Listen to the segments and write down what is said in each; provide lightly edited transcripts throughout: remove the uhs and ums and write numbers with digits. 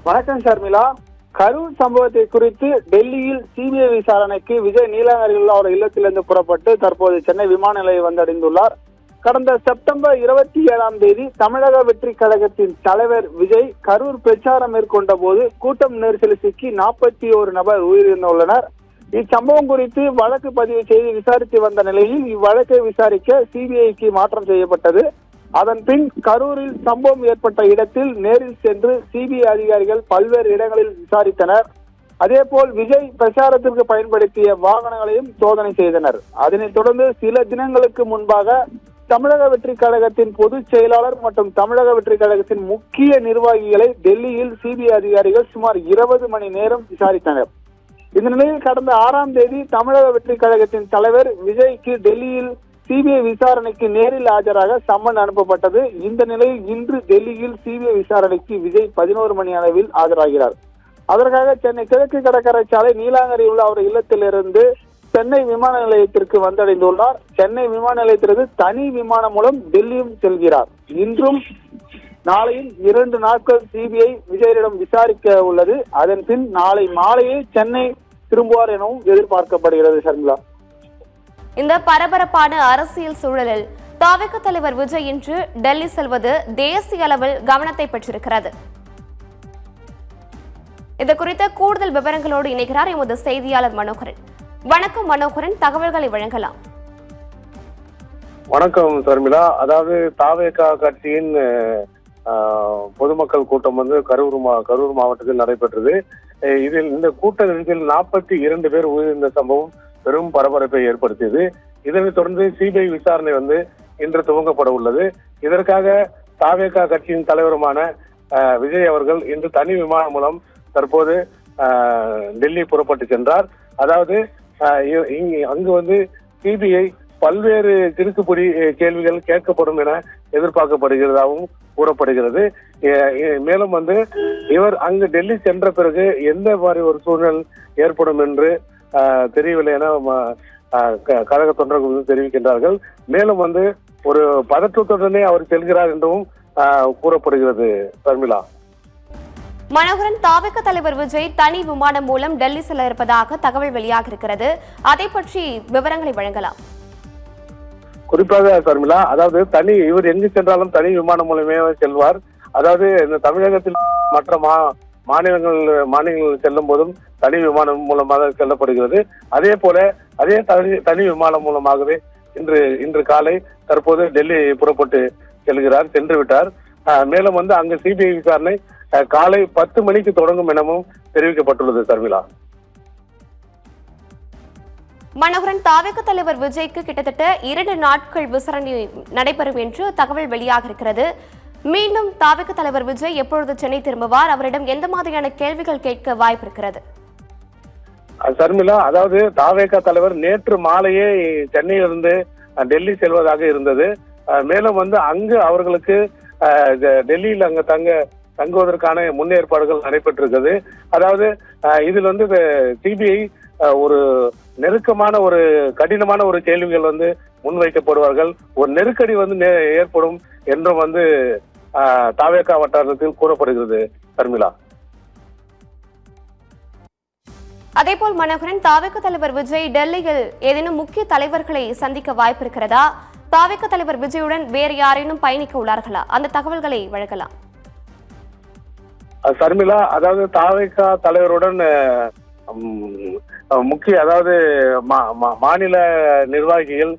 வணக்கம் ஷர்மிளா. கரூர் சம்பவத்தை குறித்து டெல்லியில் சிபிஐ விசாரணைக்கு விஜய் நீலாங்கரியில் அவர் இல்லத்திலிருந்து புறப்பட்டு தற்போது சென்னை விமான நிலையம் வந்தடைந்துள்ளார். கடந்த செப்டம்பர் 27 தமிழக வெற்றி கழகத்தின் தலைவர் விஜய் கரூர் பிரச்சாரம் மேற்கொண்ட போது கூட்டம் நெரிசலில் சிக்கி 41 நபர் உயிரிழந்துள்ளனர். இச்சம்பவம் குறித்து வழக்கு பதிவு செய்து விசாரித்து வந்த நிலையில் இவ்வழக்கை விசாரிக்க சிபிஐக்கு மாற்றம் செய்யப்பட்டது. அதன் பின் கரூரில் சம்பவம் ஏற்பட்ட இடத்தில் நேரில் சென்று சிபிஐ அதிகாரிகள் பல்வேறு இடங்களில் விசாரித்தனர். அதேபோல் விஜய் பிரச்சாரத்திற்கு பயன்படுத்திய வாகனங்களையும் சோதனை செய்தனர். அதனைத் தொடர்ந்து சில தினங்களுக்கு முன்பாக தமிழக வெற்றி கழகத்தின் பொதுச் செயலாளர் மற்றும் தமிழக வெற்றி கழகத்தின் முக்கிய நிர்வாகிகளை டெல்லியில் சிபிஐ அதிகாரிகள் சுமார் 20 மணி நேரம் விசாரித்தனர். இந்த நிலையில் கடந்த 6ஆம் தேதி தமிழக வெற்றி கழகத்தின் தலைவர் விஜய்க்கு டெல்லியில் சிபிஐ விசாரணைக்கு நேரில் ஆஜராக சம்மன் அனுப்பப்பட்டது. இந்த நிலையில் இன்று டெல்லியில் சிபிஐ விசாரணைக்கு விஜய் 11 மணி அளவில் ஆஜராகிறார். அதற்காக சென்னை கிழக்கு கடற்கரை சாலை நீலாங்கரியில் உள்ள அவர் இல்லத்திலிருந்து சென்னை விமான நிலையத்திற்கு வந்தடைந்துள்ளார். சென்னை விமான நிலையத்திலிருந்து தனி விமானம் மூலம் டெல்லியும் செல்கிறார். இன்றும் நாளையும் 2 நாட்கள் சிபிஐ விஜயிடம் விசாரிக்க உள்ளது. அதன் பின் நாளை மாலையே சென்னை திரும்புவார் எனவும் எதிர்பார்க்கப்படுகிறது. ஷர்மிளா, இந்த பரபரப்பான அரசியல் சூழலில் தவிக தலைவர் விஜய் இன்று டெல்லி செல்வது தேசிய அளவில் கவனத்தை பெற்றிருக்கிறது. இது குறித்த கூடுதல் விவரங்களோடு இணைகிறார் எமது செய்தியாளர் மனோகரன். வணக்கம் மனோகரன், தகவல்களை வழங்கலாம். வணக்கம் ஷர்மிளா. அதாவது தவிக கட்சியின் பொதுமக்கள் கூட்டம் கரூர் மாவட்டத்தில் நடைபெற்றது. இதில் இந்த கூட்ட நெரிசலில் 42 பேர் உயிரிழந்த சம்பவம் பெரும் பரபரப்பை ஏற்படுத்தியது. இதனைத் தொடர்ந்து சிபிஐ விசாரணை இன்று துவங்கப்பட உள்ளது. இதற்காக தவிக கட்சியின் தலைவருமான விஜய் அவர்கள் இன்று தனி விமானம் மூலம் தற்போது டெல்லி புறப்பட்டு சென்றார். அதாவது அங்கு சிபிஐ பல்வேறு கிறுக்குப்பிடி கேள்விகள் கேட்கப்படும் என எதிர்பார்க்கப்படுகிறதாகவும் கூறப்படுகிறது. மேலும் இவர் அங்கு டெல்லி சென்ற பிறகு எந்த மாதிரி ஒரு சூழ்நிலை ஏற்படும் என்று தெரியவில்லை என கழக தொண்டர்கள் தெரிவிக்கின்றார்கள். மேலும் ஒரு பதற்றத்துடனே அவர் செல்கிறார் என்றும் கூறப்படுகிறது. ஷர்மிளா, மனோகரன், தவிக தலைவர் விஜய் தனி விமானம் மூலம் டெல்லி செல்ல இருப்பதாக தகவல் வெளியாக இருக்கிறது. அதை பற்றி விவரங்களை வழங்கலாம். குறிப்பாக ஷர்மிளா, அதாவது இவர் எங்கு சென்றாலும் தனி விமானம் மூலமே செல்வார். அதாவது இந்த தமிழகத்தில் மற்ற மாநிலங்கள் செல்லும் போதும் தனி விமானம் மூலமாக செல்லப்படுகிறது. அதே போல அதே தனி விமானம் மூலமாகவே இன்று காலை தற்போது டெல்லி புறப்பட்டு சென்று விட்டார். மேலும் அங்கு சிபிஐ விசாரணை காலை 10 மணிக்கு தொடங்கும் எனவும் தெரிவிக்கப்பட்டுள்ளது. ஷர்மிளா, மனோகரன், தவிக தலைவர் விஜய்க்கு கிட்டத்தட்ட 2 நாட்கள் விசாரணை நடைபெறும் என்று தகவல் வெளியாக இருக்கிறது. மீண்டும் தவிக தலைவர் விஜய் எப்பொழுது சென்னை திரும்புவார்? அவரிடம் எந்த மாதிரியான கேள்விகள் கேட்க வாய்ப்பு இருக்கிறது? ஷர்மிளா, அதாவது தவிக தலைவர் நேற்று மாலையே சென்னையிலிருந்து டெல்லி செல்வதாக இருந்தது. மேலும் அங்கு அவர்களுக்கு டெல்லியில் அங்க தங்குவதற்கான முன்னேற்பாடுகள் நடைபெற்றிருக்கிறது. அதாவது இதில் சிபிஐ ஒரு நெருக்கமான ஒரு கடினமான ஒரு கேள்விகள் முன்வைக்கப்படுவார்கள். ஒரு நெருக்கடி ஏற்படும் என்றும் தவிக வட்டாரத்தில் கூறப்படுகிறது. ஷர்மிளா, அதேபோல் மனோகரன், தவிக தலைவர் விஜய் டெல்லியில் ஏதேனும் முக்கிய தலைவர்களை சந்திக்க வாய்ப்பு இருக்கிறதா? தவிக தலைவர் விஜயுடன் வேறு யாரேனும் பயணிக்க உள்ளார்களா? அந்த தகவல்களை வழங்கலாம். ஷர்மிளா, அதாவது தவிக தலைவருடன் முக்கிய அதாவது மாநில நிர்வாகிகள்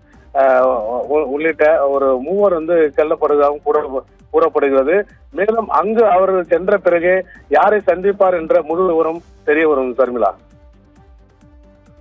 உள்ளிட்ட ஒரு 3 செல்லப்படுவதாகவும் கூறப்படுகிறது. மேலும் அங்கு அவர்கள் சென்ற பிறகு யாரை சந்திப்பார் என்ற முழு விவரம் தெரிய வரும். ஷர்மிளா.